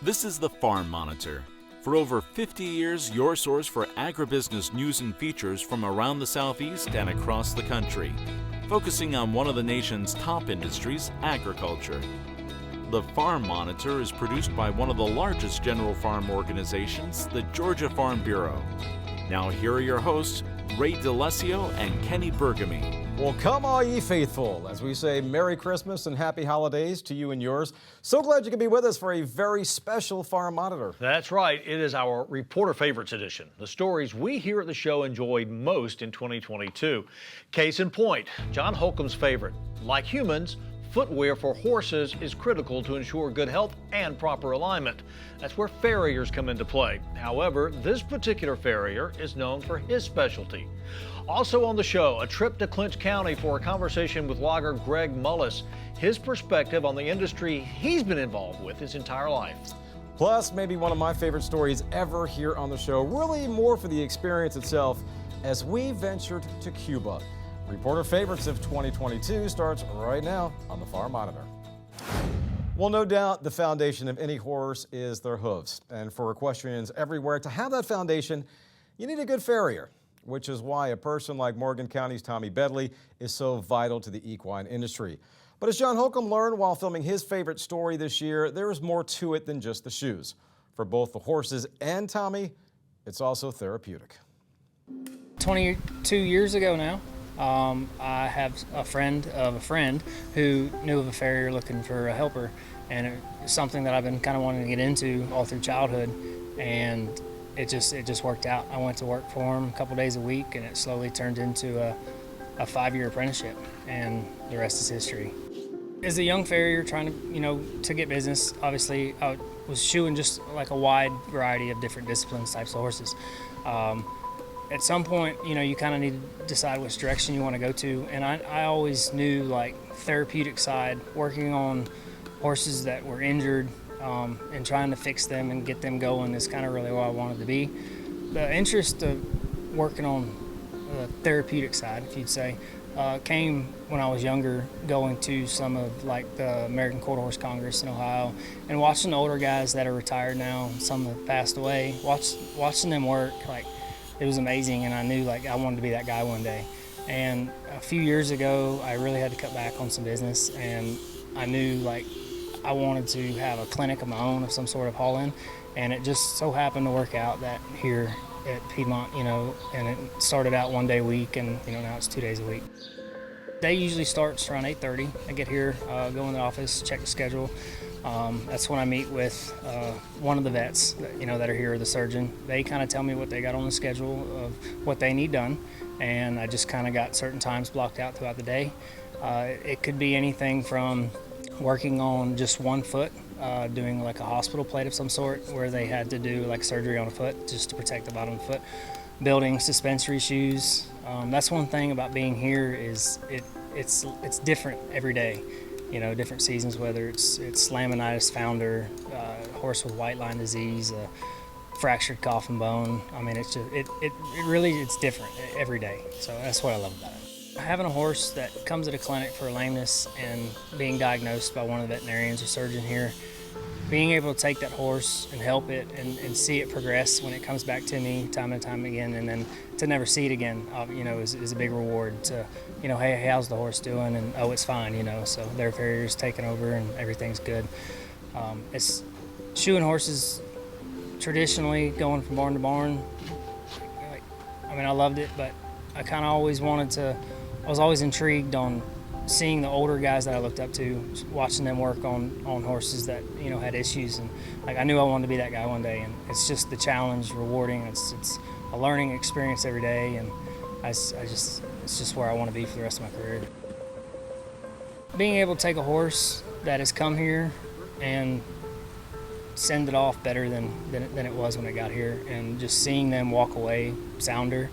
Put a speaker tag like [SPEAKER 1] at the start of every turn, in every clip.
[SPEAKER 1] This is the Farm Monitor. For over 50 years, your source for agribusiness news and features from around the Southeast and across the country, focusing on one of the nation's top industries, agriculture. The Farm Monitor is produced by one of the largest general farm organizations, the Georgia Farm Bureau. Now here are your hosts, Ray DeLessio and Kenny Bergamy.
[SPEAKER 2] Well, come all ye faithful, as we say Merry Christmas and Happy Holidays to you and yours. So glad you could be with us for a very special Farm Monitor.
[SPEAKER 3] That's right. It is our Reporter Favorites edition. The stories we here at the show enjoyed most in 2022. Case in point, John Holcomb's favorite. Like humans, footwear for horses is critical to ensure good health and proper alignment. That's where farriers come into play. However, this particular farrier is known for his specialty. Also on the show, a trip to Clinch County for a conversation with logger Greg Mullis. His perspective on the industry he's been involved with his entire life.
[SPEAKER 2] Plus, maybe one of my favorite stories ever here on the show, really more for the experience itself as we ventured to Cuba. Reporter Favorites of 2022 starts right now on the Farm Monitor. Well, no doubt the foundation of any horse is their hooves. And for equestrians everywhere, to have that foundation, you need a good farrier, which is why a person like Morgan County's Tommy Bedley is so vital to the equine industry. But as John Holcomb learned while filming his favorite story this year, there is more to it than just the shoes. For both the horses and Tommy, it's also therapeutic.
[SPEAKER 4] 22 years ago now, I have a friend of a friend who knew of a farrier looking for a helper, and it's something that I've been kind of wanting to get into all through childhood, and it just worked out. I went to work for him a couple days a week, and it slowly turned into a 5-year apprenticeship, and the rest is history. As a young farrier trying to get business, obviously I was shoeing just like a wide variety of different disciplines, types of horses. At some point, you kind of need to decide which direction you want to go to. And I always knew, like, therapeutic side, working on horses that were injured and trying to fix them and get them going is kind of really what I wanted to be. The interest of working on the therapeutic side, if you'd say, came when I was younger, going to some of, like, the American Quarter Horse Congress in Ohio and watching the older guys that are retired now, some have passed away, watching them work, like, it was amazing, and I knew, like, I wanted to be that guy one day. And a few years ago, I really had to cut back on some business, and I knew, like, I wanted to have a clinic of my own of some sort of haul-in, and it just so happened to work out that here at Piedmont, and it started out 1 day a week, and, now it's 2 days a week. Day usually starts around 8:30. I get here, go in the office, check the schedule. That's when I meet with one of the vets that are here, the surgeon. They kind of tell me what they got on the schedule of what they need done, and I just kind of got certain times blocked out throughout the day. It could be anything from working on just one foot, doing like a hospital plate of some sort where they had to do like surgery on a foot just to protect the bottom of the foot, building suspensory shoes. That's one thing about being here is it's different every day. Different seasons, whether it's laminitis founder, horse with white line disease, fractured coffin bone. I mean, it's different every day. So that's what I love about it. Having a horse that comes at a clinic for a lameness and being diagnosed by one of the veterinarians or surgeon here, being able to take that horse and help it and see it progress when it comes back to me time and time again, and then to never see it again, is a big reward to, hey, how's the horse doing? And, oh, it's fine, so their farrier's taken over and everything's good. It's shoeing horses traditionally, going from barn to barn. I loved it, but I kind of always I was always intrigued on seeing the older guys that I looked up to, watching them work on horses that had issues, and like I knew I wanted to be that guy one day. And it's just the challenge, rewarding. It's a learning experience every day, and it's just where I want to be for the rest of my career. Being able to take a horse that has come here and send it off better than it was when it got here, and just seeing them walk away sounder.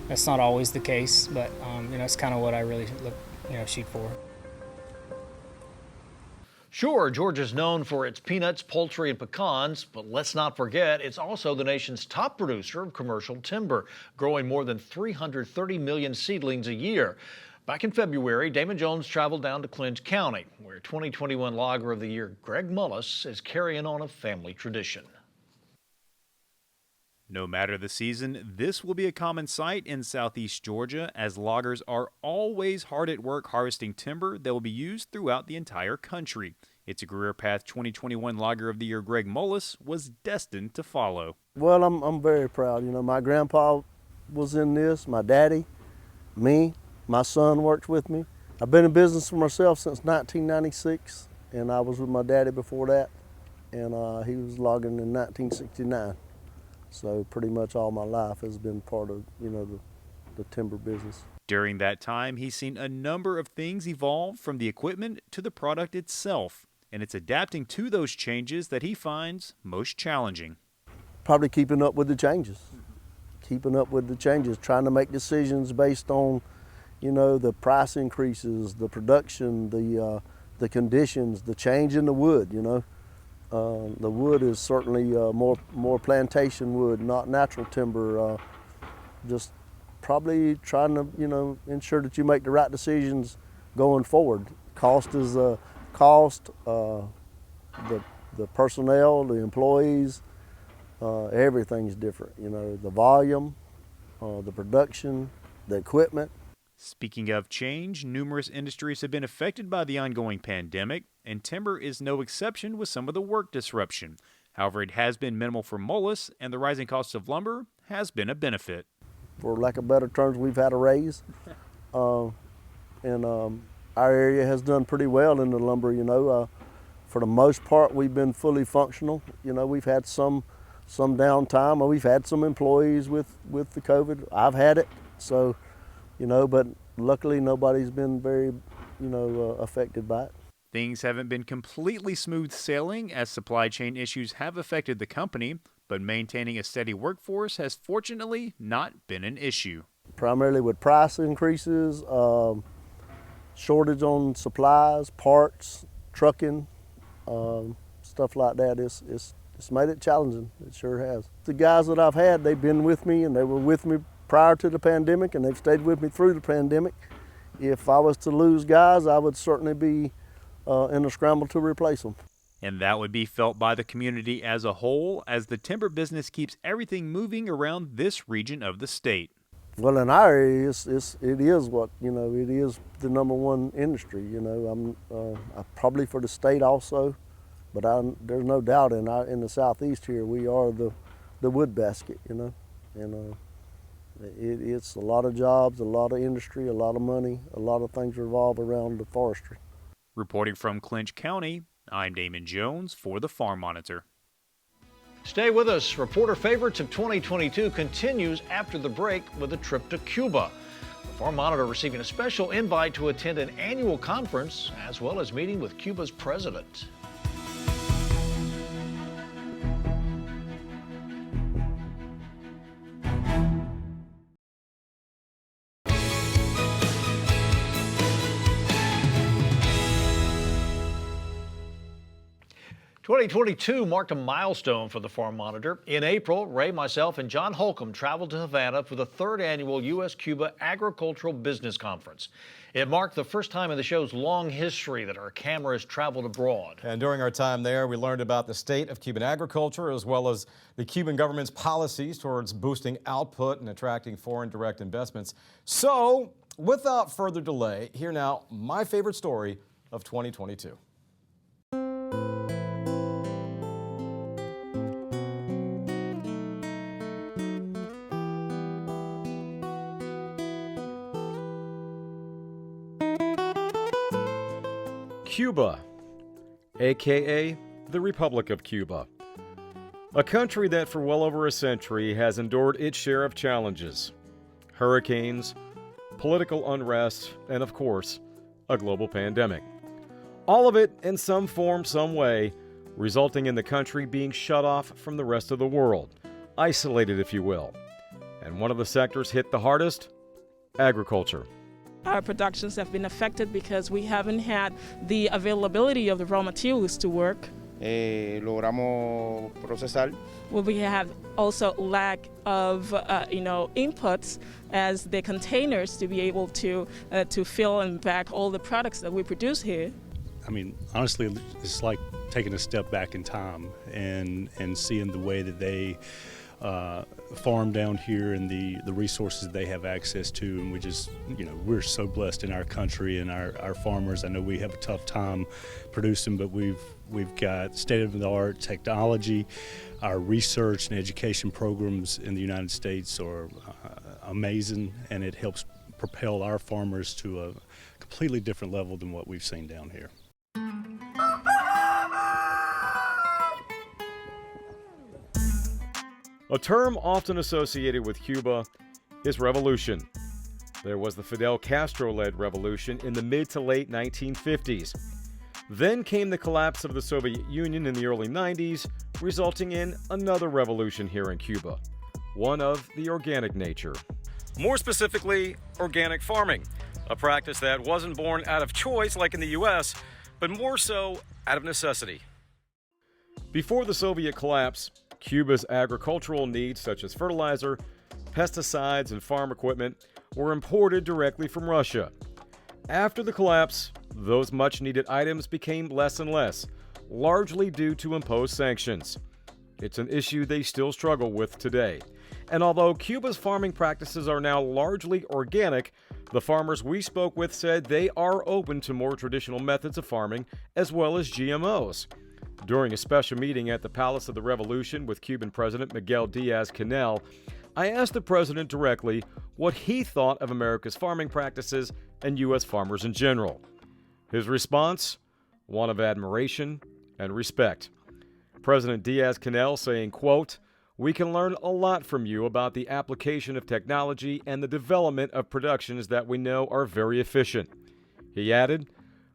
[SPEAKER 4] That's not always the case, but it's kind of what I really shoot for.
[SPEAKER 3] Sure, Georgia's known for its peanuts, poultry, and pecans, but let's not forget it's also the nation's top producer of commercial timber, growing more than 330 million seedlings a year. Back in February, Damon Jones traveled down to Clinch County, where 2021 Logger of the Year Greg Mullis is carrying on a family tradition.
[SPEAKER 5] No matter the season, this will be a common sight in southeast Georgia, as loggers are always hard at work harvesting timber that will be used throughout the entire country. It's a career path 2021 Logger of the Year Greg Mullis was destined to follow.
[SPEAKER 6] Well, I'm very proud. You know, my grandpa was in this, my daddy, me, my son works with me. I've been in business for myself since 1996, and I was with my daddy before that, and he was logging in 1969. So pretty much all my life has been part of, you know, the timber business.
[SPEAKER 5] During that time, he's seen a number of things evolve from the equipment to the product itself, and it's adapting to those changes that he finds most challenging.
[SPEAKER 6] Probably keeping up with the changes. Trying to make decisions based on, you know, the price increases, the production, the conditions, the change in the wood, you know. The wood is certainly more plantation wood, not natural timber. Just probably trying to, you know, ensure that you make the right decisions going forward. Cost is cost. The personnel, the employees, everything's different. You know, the volume, the production, the equipment.
[SPEAKER 5] Speaking of change, numerous industries have been affected by the ongoing pandemic, and timber is no exception with some of the work disruption. However, it has been minimal for Mullis, and the rising cost of lumber has been a benefit.
[SPEAKER 6] For lack of better terms, we've had a raise, and our area has done pretty well in the lumber. You know, for the most part, we've been fully functional. You know, we've had some downtime, or we've had some employees with the COVID. I've had it, so. You know, but luckily nobody's been very, you know, affected by it.
[SPEAKER 5] Things haven't been completely smooth sailing as supply chain issues have affected the company, but maintaining a steady workforce has fortunately not been an issue.
[SPEAKER 6] Primarily with price increases, shortage on supplies, parts, trucking, stuff like that, it's made it challenging. It sure has. The guys that I've had, they've been with me, and they were with me prior to the pandemic, and they've stayed with me through the pandemic. If I was to lose guys, I would certainly be in a scramble to replace them.
[SPEAKER 5] And that would be felt by the community as a whole, as the timber business keeps everything moving around this region of the state.
[SPEAKER 6] Well, in our area, it is what, you know, it is the #1 industry. You know, I'm probably for the state also, but there's no doubt in the southeast here we are the wood basket. You know, and it's a lot of jobs, a lot of industry, a lot of money, a lot of things revolve around the forestry.
[SPEAKER 5] Reporting from Clinch County, I'm Damon Jones for the Farm Monitor.
[SPEAKER 3] Stay with us. Reporter Favorites of 2022 continues after the break with a trip to Cuba. The Farm Monitor receiving a special invite to attend an annual conference, as well as meeting with Cuba's president. '22 marked a milestone for the Farm Monitor. In April, Ray, myself, and John Holcomb traveled to Havana for the 3rd annual U.S.-Cuba Agricultural Business Conference. It marked the first time in the show's long history that our cameras traveled abroad.
[SPEAKER 2] And during our time there, we learned about the state of Cuban agriculture, as well as the Cuban government's policies towards boosting output and attracting foreign direct investments. So, without further delay, here now, my favorite story of 2022. Cuba, aka the Republic of Cuba. A country that for well over a century has endured its share of challenges. Hurricanes, political unrest, and of course, a global pandemic. All of it in some form, some way, resulting in the country being shut off from the rest of the world, isolated if you will. And one of the sectors hit the hardest, agriculture.
[SPEAKER 7] Our productions have been affected because we haven't had the availability of the raw materials to work logramos procesar.
[SPEAKER 8] Well, we have also lack of inputs as the containers to be able to fill and pack all the products that we produce here.
[SPEAKER 9] I mean, honestly, it's like taking a step back in time and seeing the way that they farm down here and the resources they have access to, and we just, we're so blessed in our country and our farmers. I know we have a tough time producing, but we've got state-of-the-art technology. Our research and education programs in the United States are amazing, and it helps propel our farmers to a completely different level than what we've seen down here.
[SPEAKER 2] A term often associated with Cuba is revolution. There was the Fidel Castro-led revolution in the mid to late 1950s. Then came the collapse of the Soviet Union in the early 90s, resulting in another revolution here in Cuba, one of the organic nature. More specifically, organic farming, a practice that wasn't born out of choice like in the US, but more so out of necessity. Before the Soviet collapse, Cuba's agricultural needs such as fertilizer, pesticides, and farm equipment were imported directly from Russia. After the collapse, those much-needed items became less and less, largely due to imposed sanctions. It's an issue they still struggle with today. And although Cuba's farming practices are now largely organic, the farmers we spoke with said they are open to more traditional methods of farming as well as GMOs. During a special meeting at the Palace of the Revolution with Cuban President Miguel Diaz-Canel, I asked the president directly what he thought of America's farming practices and U.S. farmers in general. His response? One of admiration and respect. President Diaz-Canel saying, quote, "We can learn a lot from you about the application of technology and the development of productions that we know are very efficient." He added,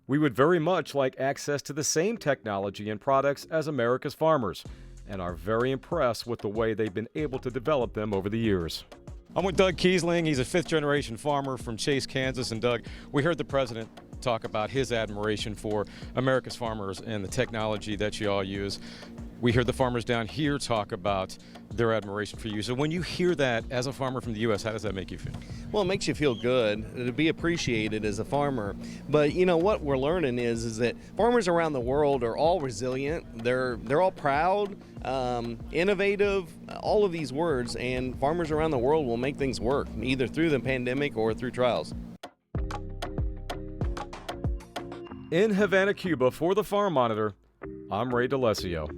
[SPEAKER 2] "We would very much like access to the same technology and products as America's farmers, and are very impressed with the way they've been able to develop them over the years." I'm with Doug Kiesling. He's a fifth-generation farmer from Chase, Kansas. And Doug, we heard the president talk about his admiration for America's farmers and the technology that you all use. We heard the farmers down here talk about their admiration for you. So when you hear that as a farmer from the U.S., how does that make you feel?
[SPEAKER 10] Well, it makes you feel good to be appreciated as a farmer. But what we're learning is that farmers around the world are all resilient. They're all proud, innovative, all of these words, and farmers around the world will make things work, either through the pandemic or through trials.
[SPEAKER 2] In Havana, Cuba, for the Farm Monitor, I'm Ray DeLesio.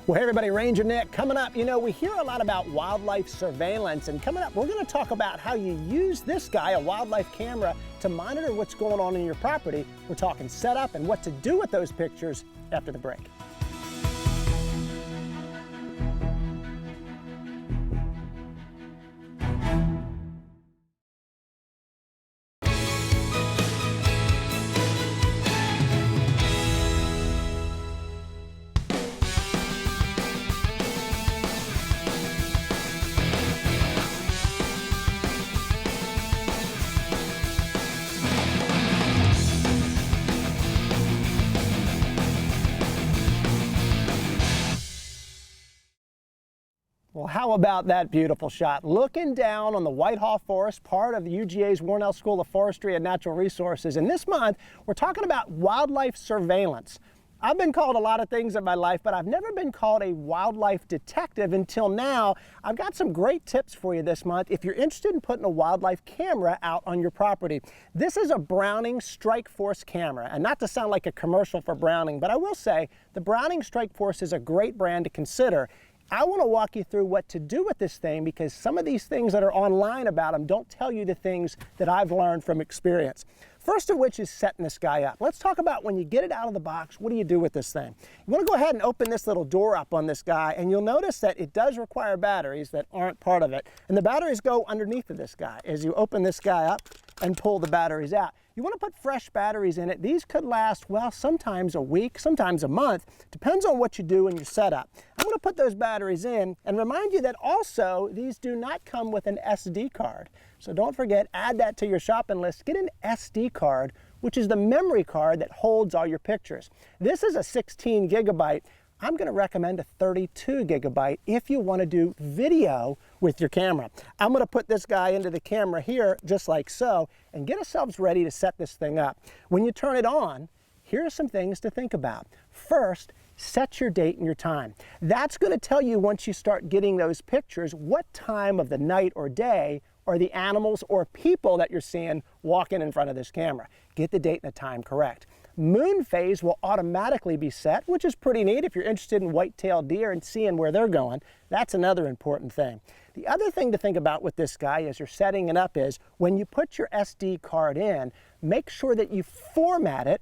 [SPEAKER 11] Well, hey everybody, Ranger Nick. Coming up, we hear a lot about wildlife surveillance, and coming up, we're going to talk about how you use this guy, a wildlife camera, to monitor what's going on in your property. We're talking setup and what to do with those pictures after the break. Well, how about that beautiful shot? Looking down on the Whitehall Forest, part of the UGA's Warnell School of Forestry and Natural Resources. And this month, we're talking about wildlife surveillance. I've been called a lot of things in my life, but I've never been called a wildlife detective until now. I've got some great tips for you this month if you're interested in putting a wildlife camera out on your property. This is a Browning Strike Force camera, and not to sound like a commercial for Browning, but I will say the Browning Strike Force is a great brand to consider. I want to walk you through what to do with this thing because some of these things that are online about them don't tell you the things that I've learned from experience. First of which is setting this guy up. Let's talk about when you get it out of the box, what do you do with this thing? You want to go ahead and open this little door up on this guy, and you'll notice that it does require batteries that aren't part of it. And the batteries go underneath of this guy as you open this guy up and pull the batteries out. You want to put fresh batteries in it. These could last, well, sometimes a week, sometimes a month. Depends on what you do in your setup. I'm going to put those batteries in and remind you that also these do not come with an SD card. So don't forget, add that to your shopping list. Get an SD card which is the memory card that holds all your pictures. This is a 16 gigabyte. I'm going to recommend a 32 gigabyte if you want to do video with your camera. I'm going to put this guy into the camera here, just like so, and get ourselves ready to set this thing up. When you turn it on, here are some things to think about. First, set your date and your time. That's going to tell you, once you start getting those pictures, what time of the night or day are the animals or people that you're seeing walking in front of this camera. Get the date and the time correct. Moon phase will automatically be set, which is pretty neat if you're interested in white-tailed deer and seeing where they're going. That's another important thing. The other thing to think about with this guy as you're setting it up is, when you put your SD card in, make sure that you format it.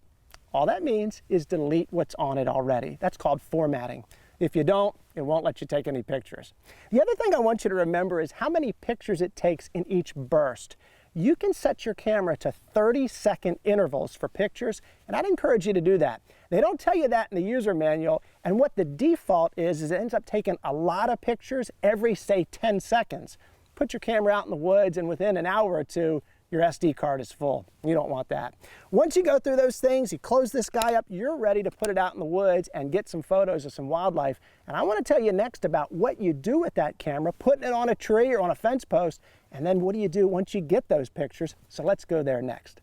[SPEAKER 11] All that means is delete what's on it already. That's called formatting. If you don't, it won't let you take any pictures. The other thing I want you to remember is how many pictures it takes in each burst. You can set your camera to 30-second intervals for pictures, and I'd encourage you to do that. They don't tell you that in the user manual, and what the default is it ends up taking a lot of pictures every, say, 10 seconds. Put your camera out in the woods, and within an hour or two, your SD card is full. You don't want that. Once you go through those things, you close this guy up, you're ready to put it out in the woods and get some photos of some wildlife. And I want to tell you next about what you do with that camera, putting it on a tree or on a fence post, and then what do you do once you get those pictures. So let's go there next.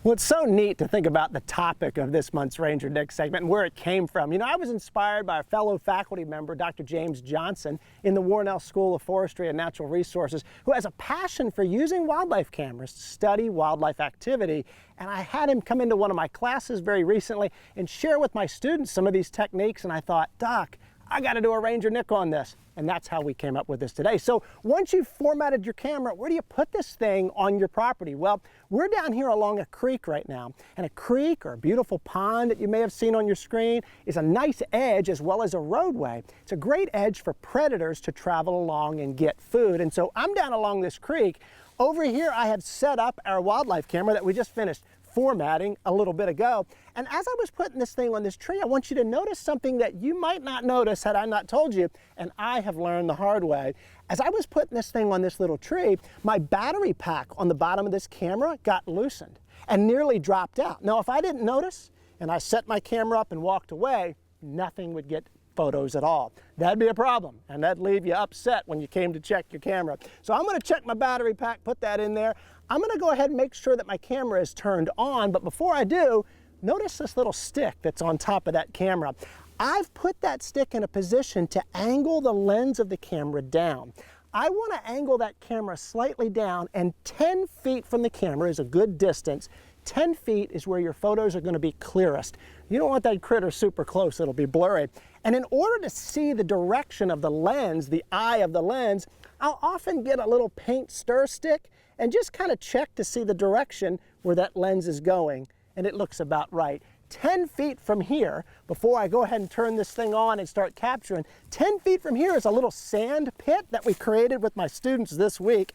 [SPEAKER 11] Well, it's so neat to think about the topic of this month's Ranger Nick segment and where it came from. You know, I was inspired by a fellow faculty member, Dr. James Johnson, in the Warnell School of Forestry and Natural Resources, who has a passion for using wildlife cameras to study wildlife activity. And I had him come into one of my classes very recently and share with my students some of these techniques, and I thought, Doc, I got to do a Ranger Nick on this. And that's how we came up with this today. So once you've formatted your camera, where do you put this thing on your property? Well, we're down here along a creek right now. And a creek, or a beautiful pond that you may have seen on your screen, is a nice edge as well as a roadway. It's a great edge for predators to travel along and get food. And so I'm down along this creek. Over here I have set up our wildlife camera that we just finished formatting a little bit ago. And as I was putting this thing on this tree, I want you to notice something that you might not notice had I not told you, and I have learned the hard way. As I was putting this thing on this little tree, my battery pack on the bottom of this camera got loosened and nearly dropped out. Now, if I didn't notice and I set my camera up and walked away, nothing would get photos at all. That'd be a problem, and that'd leave you upset when you came to check your camera. So I'm going to check my battery pack, put that in there. I'm going to go ahead and make sure that my camera is turned on, but before I do, notice this little stick that's on top of that camera. I've put that stick in a position to angle the lens of the camera down. I want to angle that camera slightly down, and 10 feet from the camera is a good distance. 10 feet is where your photos are going to be clearest. You don't want that critter super close, it'll be blurry. And in order to see the direction of the lens, the eye of the lens, I'll often get a little paint stir stick and just kind of check to see the direction where that lens is going, and it looks about right. 10 feet from here, before I go ahead and turn this thing on and start capturing, 10 feet from here is a little sand pit that we created with my students this week.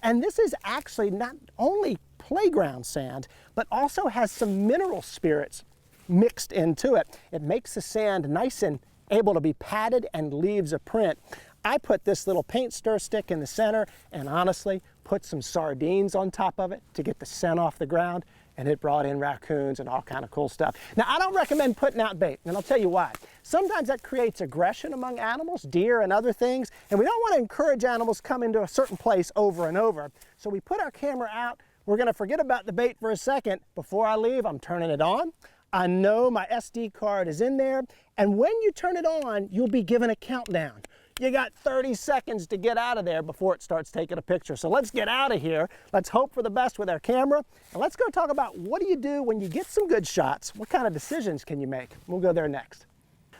[SPEAKER 11] And this is actually not only playground sand, but also has some mineral spirits mixed into it. It makes the sand nice and able to be patted and leaves a print. I put this little paint stir stick in the center and honestly put some sardines on top of it to get the scent off the ground, and it brought in raccoons and all kind of cool stuff. Now, I don't recommend putting out bait, and I'll tell you why. Sometimes that creates aggression among animals, deer and other things, and we don't want to encourage animals to come into a certain place over and over. So we put our camera out. We're going to forget about the bait for a second. Before I leave, I'm turning it on. I know my SD card is in there, and when you turn it on, you'll be given a countdown. You got 30 seconds to get out of there before it starts taking a picture. So let's get out of here. Let's hope for the best with our camera. And let's go talk about what do you do when you get some good shots? What kind of decisions can you make? We'll go there next.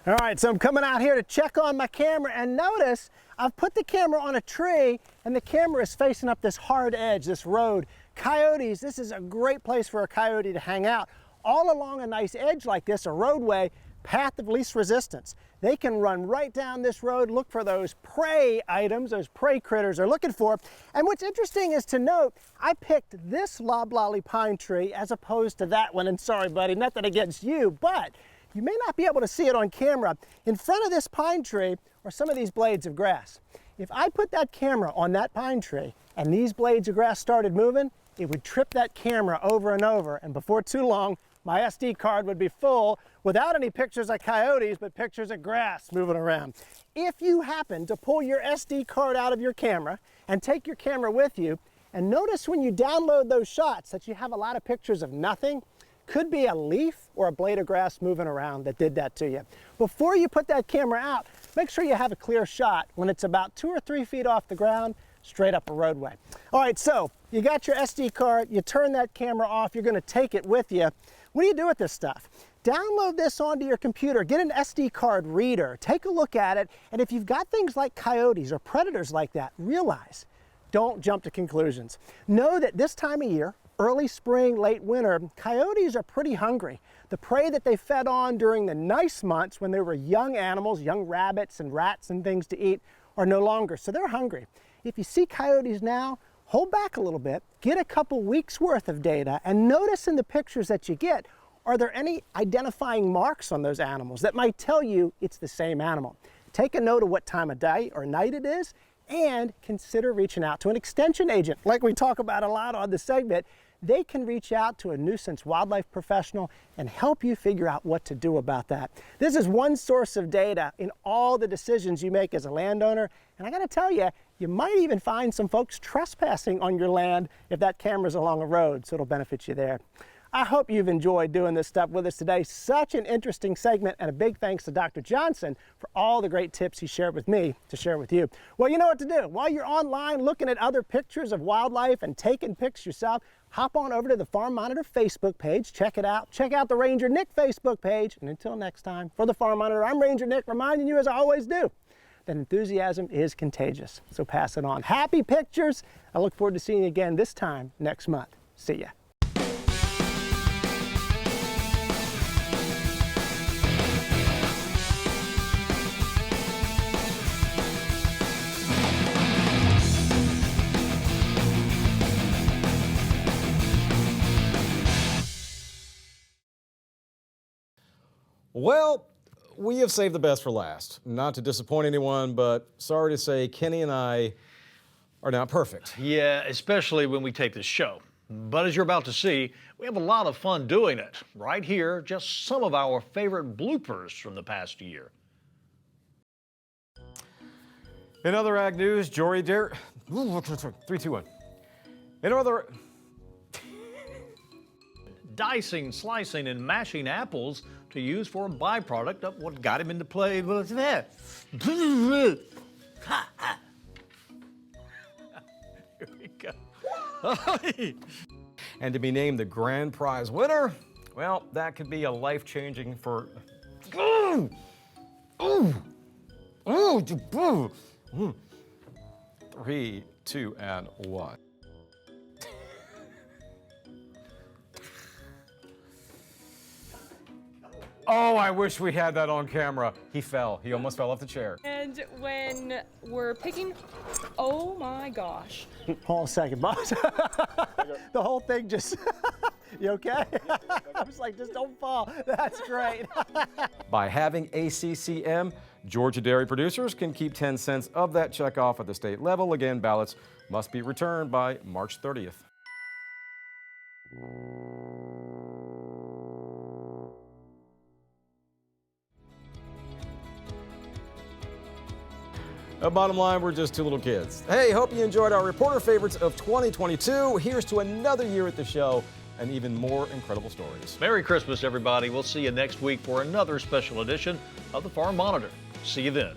[SPEAKER 11] All right, so I'm coming out here to check on my camera, and notice I've put the camera on a tree and the camera is facing up this hard edge, this road. Coyotes, this is a great place for a coyote to hang out. All along a nice edge like this, a roadway, path of least resistance. They can run right down this road, look for those prey items, those prey critters they're looking for. And what's interesting is to note, I picked this loblolly pine tree as opposed to that one. And sorry, buddy, nothing against you, but you may not be able to see it on camera. In front of this pine tree are some of these blades of grass. If I put that camera on that pine tree and these blades of grass started moving, it would trip that camera over and over, and before too long, my SD card would be full without any pictures of coyotes, but pictures of grass moving around. If you happen to pull your SD card out of your camera and take your camera with you, and notice when you download those shots that you have a lot of pictures of nothing, could be a leaf or a blade of grass moving around that did that to you. Before you put that camera out, make sure you have a clear shot when it's about 2 or 3 feet off the ground, straight up a roadway. All right, so you got your SD card, you turn that camera off, you're gonna take it with you. What do you do with this stuff? Download this onto your computer, get an SD card reader, take a look at it, and if you've got things like coyotes or predators like that, realize, don't jump to conclusions. Know that this time of year, early spring, late winter, coyotes are pretty hungry. The prey that they fed on during the nice months when there were young animals, young rabbits and rats and things to eat, are no longer, so they're hungry. If you see coyotes now, hold back a little bit, get a couple weeks worth of data, and notice in the pictures that you get, are there any identifying marks on those animals that might tell you it's the same animal? Take a note of what time of day or night it is, and consider reaching out to an extension agent. Like we talk about a lot on the segment, they can reach out to a nuisance wildlife professional and help you figure out what to do about that. This is one source of data in all the decisions you make as a landowner, and I gotta tell you, you might even find some folks trespassing on your land if that camera's along a road, so it'll benefit you there. I hope you've enjoyed doing this stuff with us today. Such an interesting segment, and a big thanks to Dr. Johnson for all the great tips he shared with me to share with you. Well, you know what to do. While you're online looking at other pictures of wildlife and taking pics yourself, hop on over to the Farm Monitor Facebook page, check it out. Check out the Ranger Nick Facebook page, and until next time, for the Farm Monitor, I'm Ranger Nick, reminding you as I always do, that enthusiasm is contagious, so pass it on. Happy pictures. I look forward to seeing you again this time next month. See ya.
[SPEAKER 2] Well, we have saved the best for last. Not to disappoint anyone, but sorry to say Kenny and I are not perfect.
[SPEAKER 3] Yeah, especially when we tape this show. But as you're about to see, we have a lot of fun doing it. Right here, just some of our favorite bloopers from the past year.
[SPEAKER 2] In other ag news, Jory Dare. 3, 2, 1. In other.
[SPEAKER 3] Dicing, slicing, and mashing apples to use for a byproduct of what got him into play. What's that? Here we go.
[SPEAKER 2] And to be named the grand prize winner, well, that could be a life-changing for. Ooh! Ooh! Ooh! 3, 2, and 1. Oh, I wish we had that on camera. He fell. He almost fell off the chair.
[SPEAKER 7] And when we're picking, oh my gosh.
[SPEAKER 11] Hold on a second, boss. The whole thing just, you okay? I was like, just don't fall. That's great.
[SPEAKER 2] By having ACCM, Georgia dairy producers can keep 10 cents of that check off at the state level. Again, ballots must be returned by March 30th. Bottom line, we're just two little kids. Hey, hope you enjoyed our reporter favorites of 2022. Here's to another year at the show and even more incredible stories.
[SPEAKER 3] Merry Christmas, everybody. We'll see you next week for another special edition of the Farm Monitor. See you then.